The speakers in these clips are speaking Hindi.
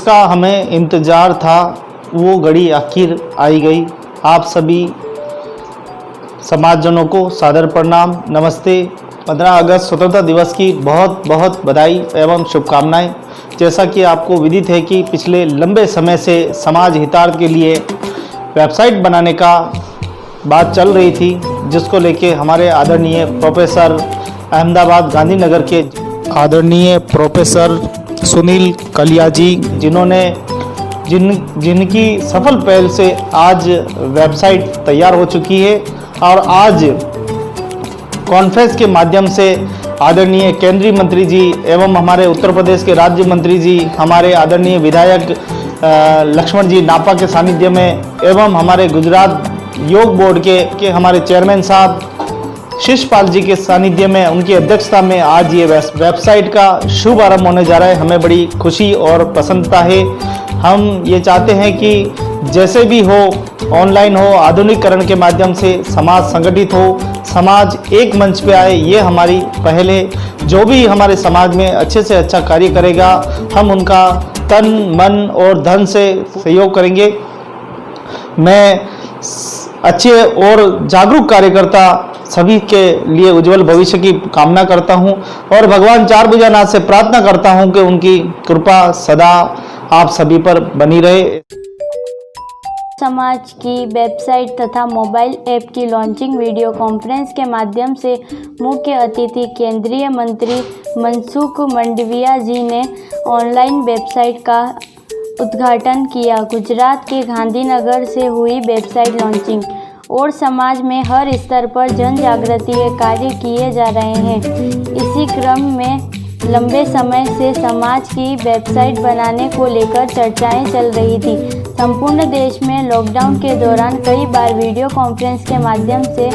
जिसका हमें इंतज़ार था वो घड़ी आखिर आई गई। आप सभी समाजजनों को सादर प्रणाम, नमस्ते। 15 अगस्त स्वतंत्रता दिवस की बहुत बहुत बधाई एवं शुभकामनाएं। जैसा कि आपको विदित है कि पिछले लंबे समय से समाज हितार्थ के लिए वेबसाइट बनाने का बात चल रही थी, जिसको लेके हमारे आदरणीय प्रोफेसर अहमदाबाद गांधीनगर के आदरणीय प्रोफेसर सुनील कलिया जी, जिनकी सफल पहल से आज वेबसाइट तैयार हो चुकी है और आज कॉन्फ्रेंस के माध्यम से आदरणीय केंद्रीय मंत्री जी एवं हमारे उत्तर प्रदेश के राज्य मंत्री जी, हमारे आदरणीय विधायक लक्ष्मण जी नापा के सानिध्य में एवं हमारे गुजरात योग बोर्ड के हमारे चेयरमैन साहब शिषपाल जी के सानिध्य में, उनकी अध्यक्षता में आज ये वेबसाइट का शुभ आरंभ होने जा रहा है। हमें बड़ी खुशी और प्रसन्नता है। हम ये चाहते हैं कि जैसे भी हो, ऑनलाइन हो, आधुनिकीकरण के माध्यम से समाज संगठित हो, समाज एक मंच पे आए, ये हमारी पहल है। जो भी हमारे समाज में अच्छे से अच्छा कार्य करेगा, हम उनका तन मन और धन से सहयोग करेंगे। मैं अच्छे और जागरूक कार्यकर्ता सभी के लिए उज्जवल भविष्य की कामना करता हूं और भगवान चार भुजानाथ से प्रार्थना करता हूं कि उनकी कृपा सदा आप सभी पर बनी रहे। समाज की वेबसाइट तथा मोबाइल ऐप की लॉन्चिंग वीडियो कॉन्फ्रेंस के माध्यम से मुख्य अतिथि केंद्रीय मंत्री मनसुख मंडाविया जी ने ऑनलाइन वेबसाइट का उद्घाटन किया। गुजरात के गांधीनगर से हुई वेबसाइट लॉन्चिंग और समाज में हर स्तर पर जन जागृति के कार्य किए जा रहे हैं। इसी क्रम में लंबे समय से समाज की वेबसाइट बनाने को लेकर चर्चाएं चल रही थी। संपूर्ण देश में लॉकडाउन के दौरान कई बार वीडियो कॉन्फ्रेंस के माध्यम से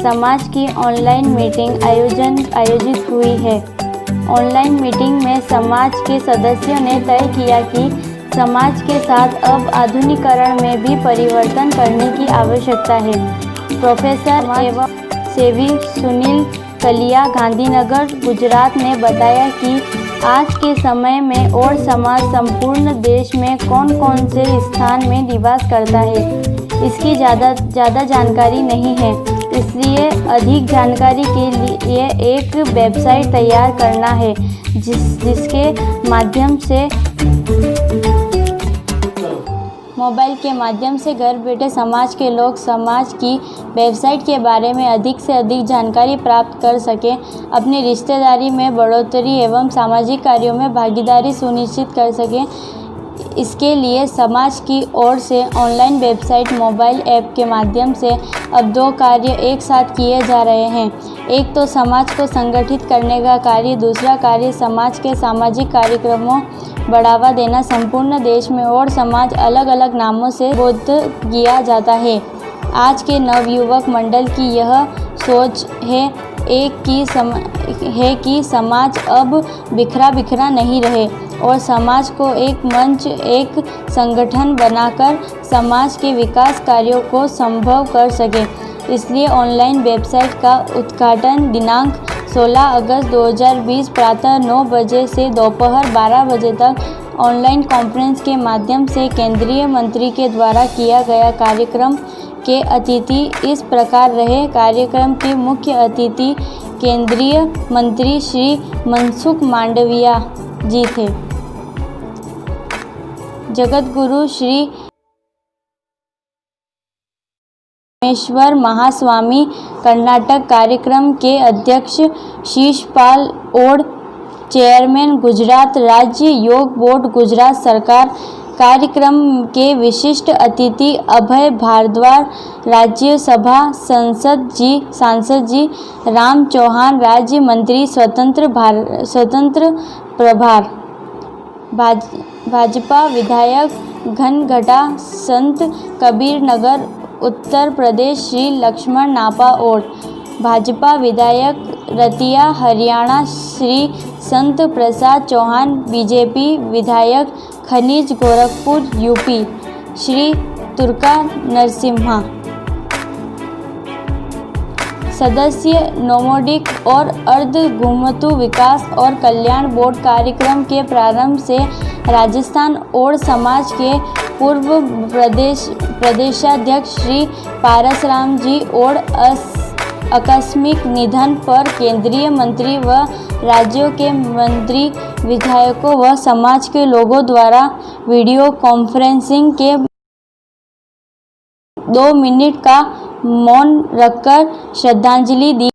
समाज की ऑनलाइन मीटिंग आयोजित हुई है। ऑनलाइन मीटिंग में समाज के सदस्यों ने तय किया कि समाज के साथ अब आधुनिकीकरण में भी परिवर्तन करने की आवश्यकता है। प्रोफेसर एवं सेवी सुनील कलिया गांधीनगर गुजरात ने बताया कि आज के समय में और समाज संपूर्ण देश में कौन कौन से स्थान में निवास करता है, इसकी ज़्यादा जानकारी नहीं है। इसलिए अधिक जानकारी के लिए एक वेबसाइट तैयार करना है, जिसके माध्यम से मोबाइल के माध्यम से घर बैठे समाज के लोग समाज की वेबसाइट के बारे में अधिक से अधिक जानकारी प्राप्त कर सकें, अपनी रिश्तेदारी में बढ़ोतरी एवं सामाजिक कार्यों में भागीदारी सुनिश्चित कर सकें। इसके लिए समाज की ओर से ऑनलाइन वेबसाइट मोबाइल ऐप के माध्यम से अब दो कार्य एक साथ किए जा रहे हैं। एक तो समाज को संगठित करने का कार्य, दूसरा कार्य समाज के सामाजिक कार्यक्रमों बढ़ावा देना। संपूर्ण देश में और समाज अलग अलग नामों से बोध किया जाता है। आज के नवयुवक मंडल की यह सोच है कि समाज अब बिखरा नहीं रहे और समाज को एक मंच, एक संगठन बनाकर समाज के विकास कार्यों को संभव कर सके। इसलिए ऑनलाइन वेबसाइट का उद्घाटन दिनांक 16 अगस्त 2020 प्रातः 9 बजे से दोपहर 12 बजे तक ऑनलाइन कॉन्फ्रेंस के माध्यम से केंद्रीय मंत्री के द्वारा किया गया। कार्यक्रम के अतिथि इस प्रकार रहे। कार्यक्रम के मुख्य अतिथि केंद्रीय मंत्री श्री मनसुख मंडाविया जी थे। जगतगुरु श्री रामेश्वर महास्वामी कर्नाटक कार्यक्रम के अध्यक्ष शिषपाल और चेयरमैन गुजरात राज्य योग बोर्ड गुजरात सरकार। कार्यक्रम के विशिष्ट अतिथि अभय भारद्वाज राज्यसभा सांसद जी, राम चौहान राज्य मंत्री स्वतंत्र प्रभार, भाजपा विधायक घनघटा संत कबीर नगर उत्तर प्रदेश श्री लक्ष्मण नापा और भाजपा विधायक रतिया हरियाणा श्री संत प्रसाद चौहान, बीजेपी विधायक खनिज गोरखपुर यूपी श्री तुर्का नरसिम्हा। सदस्य नोमोडिक और अर्ध घुमतू विकास और कल्याण बोर्ड। कार्यक्रम के प्रारंभ से राजस्थान और समाज के पूर्व प्रदेशाध्यक्ष श्री पारसराम जी और आकस्मिक निधन पर केंद्रीय मंत्री व राज्यों के मंत्री, विधायकों व समाज के लोगों द्वारा वीडियो कॉन्फ्रेंसिंग के 2 मिनट का मौन रखकर श्रद्धांजलि दी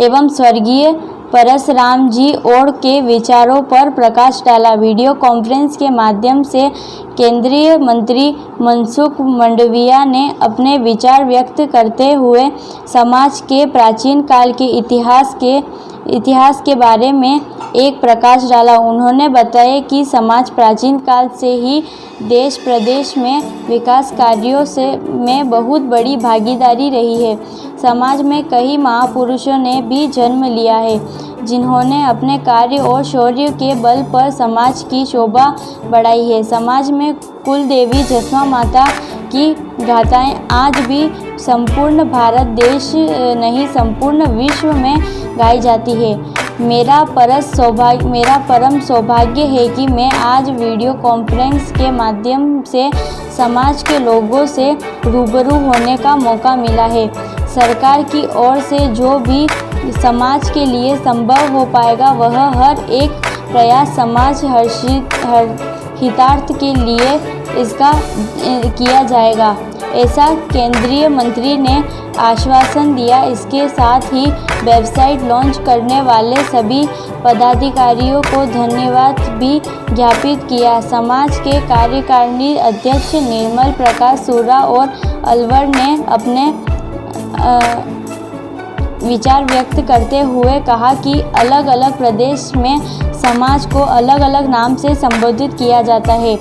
एवं स्वर्गीय परसराम जी और के विचारों पर प्रकाश डाला। वीडियो कॉन्फ्रेंस के माध्यम से केंद्रीय मंत्री मनसुख मंडाविया ने अपने विचार व्यक्त करते हुए समाज के प्राचीन काल के इतिहास के बारे में एक प्रकाश डाला। उन्होंने बताया कि समाज प्राचीन काल से ही देश प्रदेश में विकास कार्यों में बहुत बड़ी भागीदारी रही है। समाज में कई महापुरुषों ने भी जन्म लिया है, जिन्होंने अपने कार्य और शौर्य के बल पर समाज की शोभा बढ़ाई है। समाज में कुल देवी जसवा माता की गाथाएं आज भी संपूर्ण भारत देश नहीं, संपूर्ण विश्व में गाई जाती है। मेरा परम सौभाग्य है कि मैं आज वीडियो कॉन्फ्रेंस के माध्यम से समाज के लोगों से रूबरू होने का मौका मिला है। सरकार की ओर से जो भी समाज के लिए संभव हो पाएगा, वह हर एक प्रयास समाज हितार्थ के लिए इसका किया जाएगा, ऐसा केंद्रीय मंत्री ने आश्वासन दिया। इसके साथ ही वेबसाइट लॉन्च करने वाले सभी पदाधिकारियों को धन्यवाद भी ज्ञापित किया। समाज के कार्यकारिणी अध्यक्ष निर्मल प्रकाश सूरा और अलवर ने अपने विचार व्यक्त करते हुए कहा कि अलग अलग प्रदेश में समाज को अलग अलग नाम से संबोधित किया जाता है।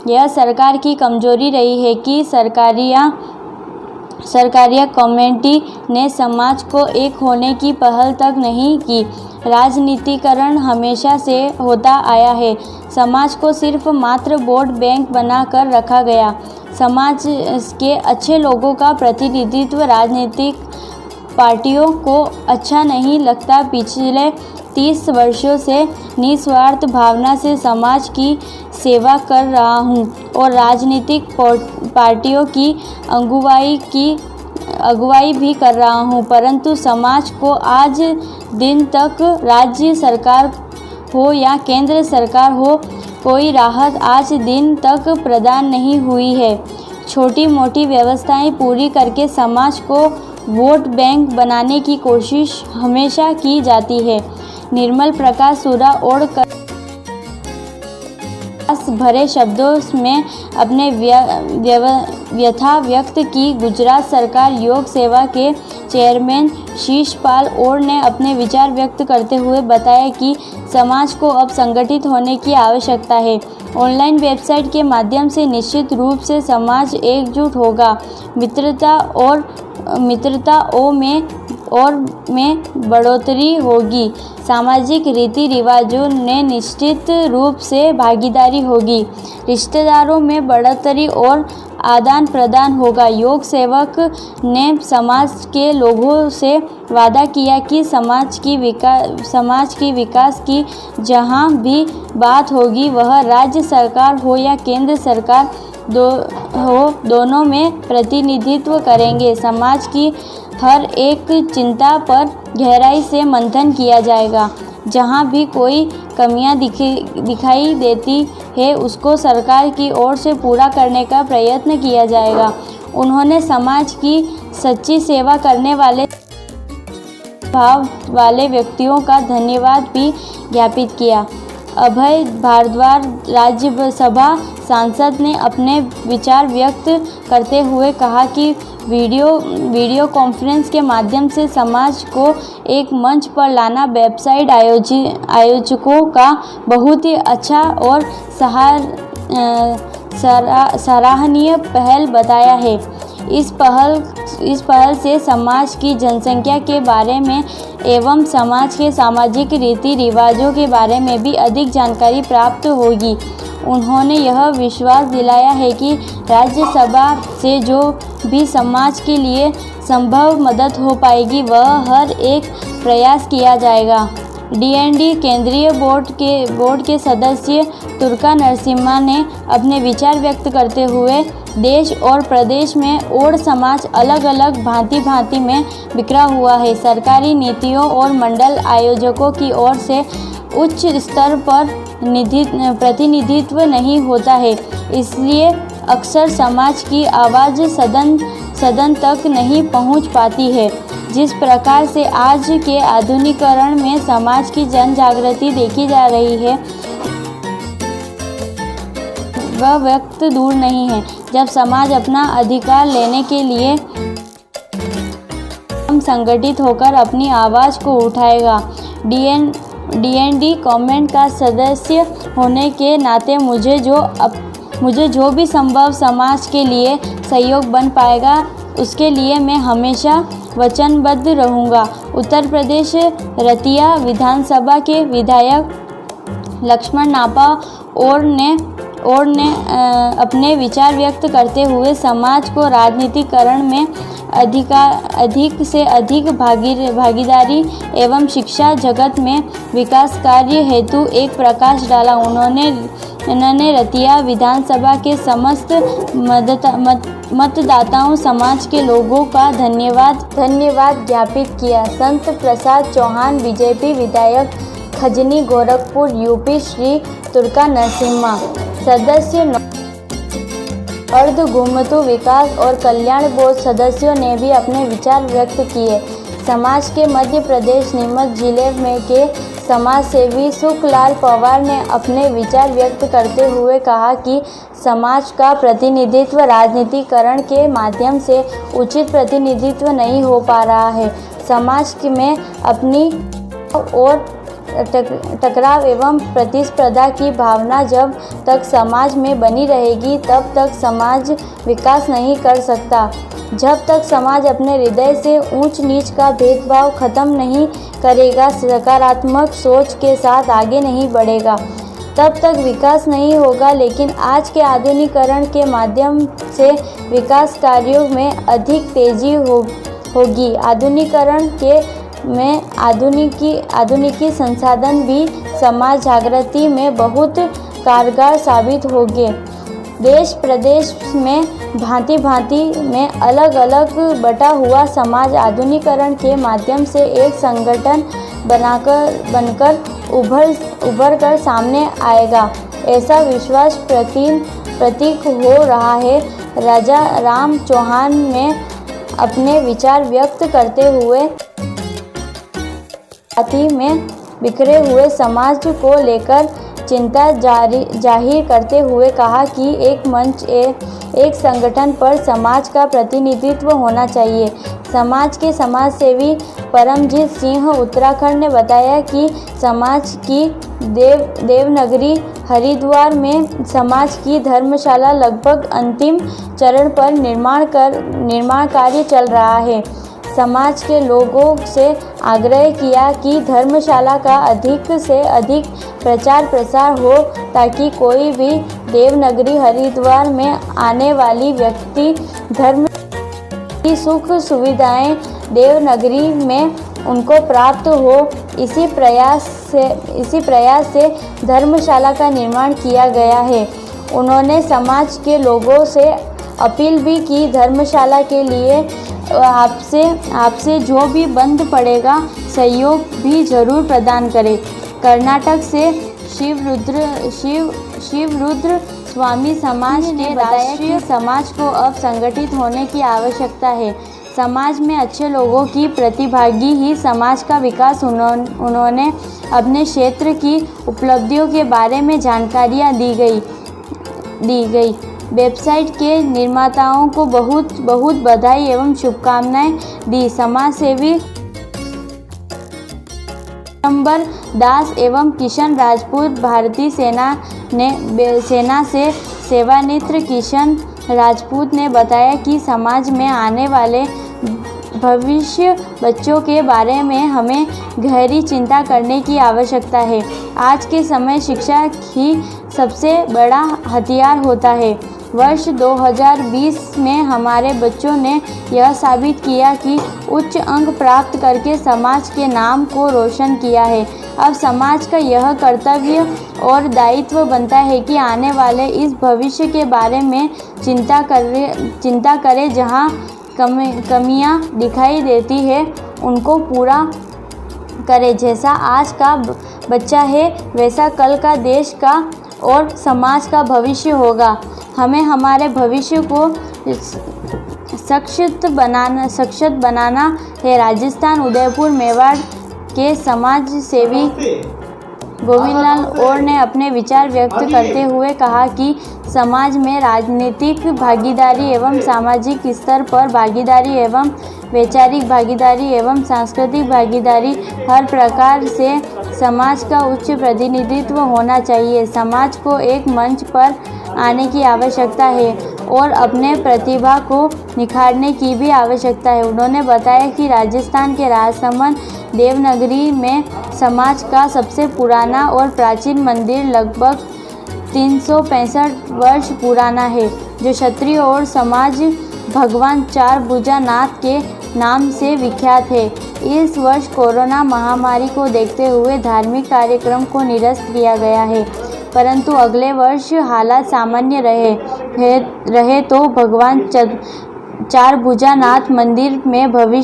यह सरकार की कमजोरी रही है कि सरकारिया कमेटी ने समाज को एक होने की पहल तक नहीं की। राजनीतिकरण हमेशा से होता आया है। समाज को सिर्फ मात्र वोट बैंक बनाकर रखा गया। समाज के अच्छे लोगों का प्रतिनिधित्व राजनीतिक पार्टियों को अच्छा नहीं लगता। पिछले 30 वर्षों से निस्वार्थ भावना से समाज की सेवा कर रहा हूं और राजनीतिक पार्टियों की अगुवाई भी कर रहा हूं, परंतु समाज को आज दिन तक राज्य सरकार हो या केंद्र सरकार हो, कोई राहत आज दिन तक प्रदान नहीं हुई है। छोटी मोटी व्यवस्थाएं पूरी करके समाज को वोट बैंक बनाने की कोशिश हमेशा की जाती है। निर्मल प्रकाश सूरा और भरे शब्दों में अपने व्यथा व्यक्त की। गुजरात सरकार योग सेवा के चेयरमैन शीशपाल और ने अपने विचार व्यक्त करते हुए बताया कि समाज को अब संगठित होने की आवश्यकता है। ऑनलाइन वेबसाइट के माध्यम से निश्चित रूप से समाज एकजुट होगा। मित्रताओं में बढ़ोतरी होगी। सामाजिक रीति रिवाजों में निश्चित रूप से भागीदारी होगी। रिश्तेदारों में बढ़ोतरी और आदान प्रदान होगा। योग सेवक ने समाज के लोगों से वादा किया कि समाज की विकास की जहां भी बात होगी, वह राज्य सरकार हो या केंद्र सरकार दोनों में प्रतिनिधित्व करेंगे। समाज की हर एक चिंता पर गहराई से मंथन किया जाएगा। जहां भी कोई कमियां दिखाई देती है, उसको सरकार की ओर से पूरा करने का प्रयत्न किया जाएगा। उन्होंने समाज की सच्ची सेवा करने वाले भाव वाले व्यक्तियों का धन्यवाद भी ज्ञापित किया। अभय भारद्वाज राज्यसभा सांसद ने अपने विचार व्यक्त करते हुए कहा कि वीडियो कॉन्फ्रेंस के माध्यम से समाज को एक मंच पर लाना वेबसाइट आयोजकों का बहुत ही अच्छा और सराहनीय पहल बताया है। इस पहल से समाज की जनसंख्या के बारे में एवं समाज के सामाजिक रीति रिवाजों के बारे में भी अधिक जानकारी प्राप्त होगी। उन्होंने यह विश्वास दिलाया है कि राज्यसभा से जो भी समाज के लिए संभव मदद हो पाएगी, वह हर एक प्रयास किया जाएगा। डीएनडी केंद्रीय बोर्ड के सदस्य तुर्का नरसिम्हा ने अपने विचार व्यक्त करते हुए देश और प्रदेश में ओड समाज अलग अलग भांति में बिखरा हुआ है। सरकारी नीतियों और मंडल आयोजकों की ओर से उच्च स्तर पर प्रतिनिधित्व नहीं होता है, इसलिए अक्सर समाज की आवाज़ सदन तक नहीं पहुंच पाती है। जिस प्रकार से आज के आधुनिकीकरण में समाज की जन जागृति देखी जा रही है, वह वक्त दूर नहीं है जब समाज अपना अधिकार लेने के लिए संगठित होकर अपनी आवाज़ को उठाएगा। डीएनडी कमेटी का सदस्य होने के नाते मुझे जो भी संभव समाज के लिए सहयोग बन पाएगा, उसके लिए मैं हमेशा वचनबद्ध रहूँगा। उत्तर प्रदेश रतिया विधानसभा के विधायक लक्ष्मण नापा और ने अपने विचार व्यक्त करते हुए समाज को राजनीतिकरण में अधिक से अधिक भागीदारी एवं शिक्षा जगत में विकास कार्य हेतु एक प्रकाश डाला। उन्होंने रतिया विधानसभा के समस्त मतदाताओं समाज के लोगों का धन्यवाद ज्ञापित किया। संत प्रसाद चौहान बीजेपी विधायक खजनी गोरखपुर यूपी श्री तुर्का नरसिम्हा सदस्य अर्ध घुमतू विकास और कल्याण बोर्ड सदस्यों ने भी अपने विचार व्यक्त किए। समाज के मध्य प्रदेश नीमच जिले में के समाज सेवी सुखलाल पवार ने अपने विचार व्यक्त करते हुए कहा कि समाज का प्रतिनिधित्व राजनीतिकरण के माध्यम से उचित प्रतिनिधित्व नहीं हो पा रहा है। समाज में अपनी और टकराव एवं प्रतिस्पर्धा की भावना जब तक समाज में बनी रहेगी, तब तक समाज विकास नहीं कर सकता। जब तक समाज अपने हृदय से ऊंच नीच का भेदभाव खत्म नहीं करेगा, सकारात्मक सोच के साथ आगे नहीं बढ़ेगा, तब तक विकास नहीं होगा। लेकिन आज के आधुनिकीकरण के माध्यम से विकास कार्यों में अधिक तेजी होगी। आधुनिकीकरण में आधुनिकी संसाधन भी समाज जागृति में बहुत कारगर साबित होंगे। देश प्रदेश में भांति में अलग अलग बटा हुआ समाज आधुनिकीकरण के माध्यम से एक संगठन बनकर उभर कर सामने आएगा, ऐसा विश्वास प्रतीक हो रहा है। राजा राम चौहान ने अपने विचार व्यक्त करते हुए में बिखरे हुए समाज को लेकर चिंता जाहिर करते हुए कहा कि एक मंच एक संगठन पर समाज का प्रतिनिधित्व होना चाहिए। समाज के समाज सेवी परमजीत सिंह उत्तराखंड ने बताया कि समाज की देवनगरी हरिद्वार में समाज की धर्मशाला लगभग अंतिम चरण पर निर्माण कार्य चल रहा है। समाज के लोगों से आग्रह किया कि धर्मशाला का अधिक से अधिक प्रचार प्रसार हो, ताकि कोई भी देवनगरी हरिद्वार में आने वाली व्यक्ति धर्म की सुख सुविधाएं देवनगरी में उनको प्राप्त हो। इसी प्रयास से धर्मशाला का निर्माण किया गया है। उन्होंने समाज के लोगों से अपील भी की, धर्मशाला के लिए आपसे जो भी बंद पड़ेगा सहयोग भी जरूर प्रदान करें। कर्नाटक से शिवरुद्र स्वामी समाज ने बताया कि समाज को अब संगठित होने की आवश्यकता है। समाज में अच्छे लोगों की प्रतिभागी ही समाज का विकास। उन्होंने अपने क्षेत्र की उपलब्धियों के बारे में जानकारियाँ दी गई। वेबसाइट के निर्माताओं को बहुत बधाई एवं शुभकामनाएं दी। समाज सेवी नंबर दास एवं किशन राजपूत भारतीय सेना से सेवानिवृत्त किशन राजपूत ने बताया कि समाज में आने वाले भविष्य बच्चों के बारे में हमें गहरी चिंता करने की आवश्यकता है। आज के समय शिक्षा ही सबसे बड़ा हथियार होता है। वर्ष 2020 में हमारे बच्चों ने यह साबित किया कि उच्च अंक प्राप्त करके समाज के नाम को रोशन किया है। अब समाज का यह कर्तव्य और दायित्व बनता है कि आने वाले इस भविष्य के बारे में चिंता करे, जहाँ कमियां दिखाई देती है उनको पूरा करे। जैसा आज का बच्चा है वैसा कल का देश का और समाज का भविष्य होगा। हमें हमारे भविष्य को सक्षत बनाना है। राजस्थान उदयपुर मेवाड़ के समाज सेवी गोविंदलाल और ने अपने विचार व्यक्त करते हुए कहा कि समाज में राजनीतिक भागीदारी एवं सामाजिक स्तर पर भागीदारी एवं वैचारिक भागीदारी एवं सांस्कृतिक भागीदारी हर प्रकार से समाज का उच्च प्रतिनिधित्व होना चाहिए। समाज को एक मंच पर आने की आवश्यकता है और अपने प्रतिभा को निखारने की भी आवश्यकता है। उन्होंने बताया कि राजस्थान के राजसमंद देवनागरी में समाज का सबसे पुराना और प्राचीन मंदिर लगभग 365 वर्ष पुराना है, जो क्षत्रिय और समाज भगवान चार भुजा नाथ के नाम से विख्यात है। इस वर्ष कोरोना महामारी को देखते हुए धार्मिक कार्यक्रम को निरस्त किया गया है, परंतु अगले वर्ष हालात सामान्य रहे तो भगवान चार भुजानाथ मंदिर में भव्य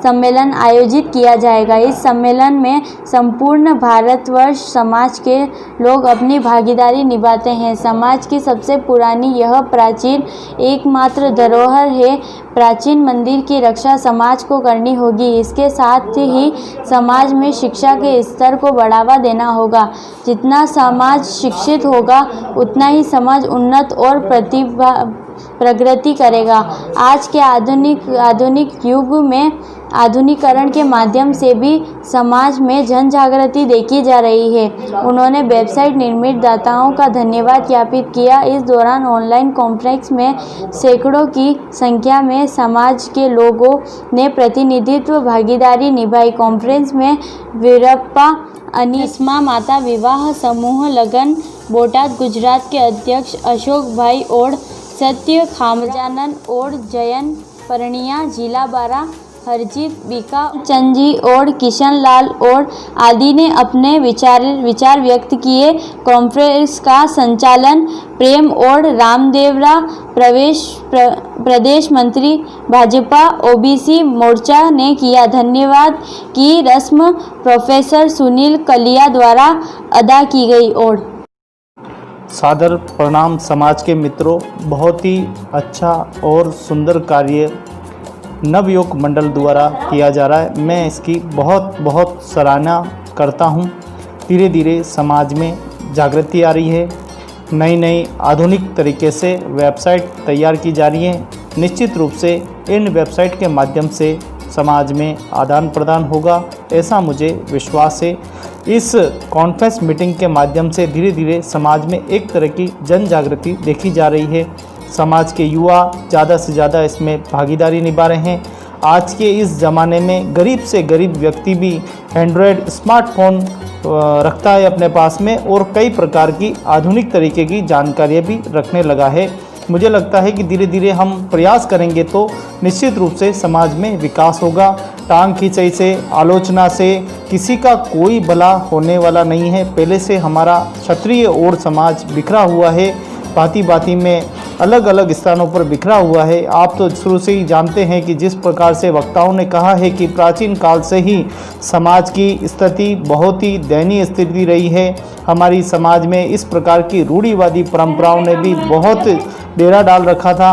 सम्मेलन आयोजित किया जाएगा। इस सम्मेलन में संपूर्ण भारतवर्ष समाज के लोग अपनी भागीदारी निभाते हैं। समाज की सबसे पुरानी यह प्राचीन एकमात्र धरोहर है। प्राचीन मंदिर की रक्षा समाज को करनी होगी। इसके साथ ही समाज में शिक्षा के स्तर को बढ़ावा देना होगा। जितना समाज शिक्षित होगा उतना ही समाज उन्नत और प्रगति करेगा। आज के आधुनिक युग में आधुनिकीकरण के माध्यम से भी समाज में जन जागृति देखी जा रही है। उन्होंने वेबसाइट निर्माताओं का धन्यवाद ज्ञापित किया। इस दौरान ऑनलाइन कॉन्फ्रेंस में सैकड़ों की संख्या में समाज के लोगों ने प्रतिनिधित्व भागीदारी निभाई। कॉन्फ्रेंस में वीरप्पा अनिस्मा माता विवाह समूह लगन बोटाद गुजरात के अध्यक्ष अशोक भाई और सत्य खामजानन और जयन परनिया जिला बारा हरजीत बीका चंजी और किशन लाल और आदि ने अपने विचार व्यक्त किए। कॉन्फ्रेंस का संचालन प्रेम और रामदेवरा प्रदेश मंत्री भाजपा ओबीसी मोर्चा ने किया। धन्यवाद की रस्म प्रोफेसर सुनील कलिया द्वारा अदा की गई और सादर प्रणाम समाज के मित्रों। बहुत ही अच्छा और सुंदर कार्य नवयुवक मंडल द्वारा किया जा रहा है। मैं इसकी बहुत सराहना करता हूं। धीरे धीरे समाज में जागृति आ रही है। नई आधुनिक तरीके से वेबसाइट तैयार की जा रही है। निश्चित रूप से इन वेबसाइट के माध्यम से समाज में आदान प्रदान होगा, ऐसा मुझे विश्वास है। इस कॉन्फ्रेंस मीटिंग के माध्यम से धीरे धीरे समाज में एक तरह की जन जागृति देखी जा रही है। समाज के युवा ज़्यादा से ज़्यादा इसमें भागीदारी निभा रहे हैं। आज के इस ज़माने में गरीब से गरीब व्यक्ति भी एंड्रॉयड स्मार्टफोन रखता है अपने पास में और कई प्रकार की आधुनिक तरीके की जानकारियाँ भी रखने लगा है। मुझे लगता है कि धीरे धीरे हम प्रयास करेंगे तो निश्चित रूप से समाज में विकास होगा। टांग खींचाई से, आलोचना से किसी का कोई भला होने वाला नहीं है। पहले से हमारा क्षत्रिय और समाज बिखरा हुआ है, भांति में अलग अलग स्थानों पर बिखरा हुआ है। आप तो शुरू से ही जानते हैं कि जिस प्रकार से वक्ताओं ने कहा है कि प्राचीन काल से ही समाज की स्थिति बहुत ही दयनीय स्थिति रही है। हमारी समाज में इस प्रकार की रूढ़िवादी परंपराओं ने भी बहुत डेरा डाल रखा था।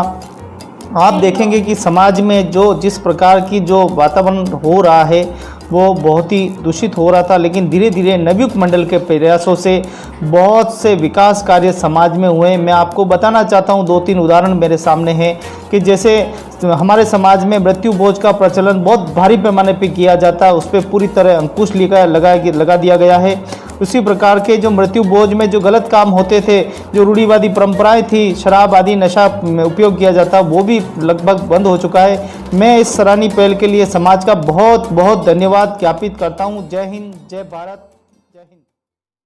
आप देखेंगे कि समाज में जिस प्रकार की जो वातावरण हो रहा है वो बहुत ही दूषित हो रहा था, लेकिन धीरे धीरे नवयुवक मंडल के प्रयासों से बहुत से विकास कार्य समाज में हुए। मैं आपको बताना चाहता हूँ, 2-3 उदाहरण मेरे सामने हैं कि जैसे हमारे समाज में मृत्यु भोज का प्रचलन बहुत भारी पैमाने पे किया जाता है, उस पर पूरी तरह अंकुश लगा दिया गया है। उसी प्रकार के जो मृत्यु भोज में जो गलत काम होते थे, जो रूढ़िवादी परंपराएं थी, शराब आदि नशा में उपयोग किया जाता, वो भी लगभग बंद हो चुका है। मैं इस सराहनीय पहल के लिए समाज का बहुत धन्यवाद ज्ञापित करता हूँ। जय हिंद, जय भारत।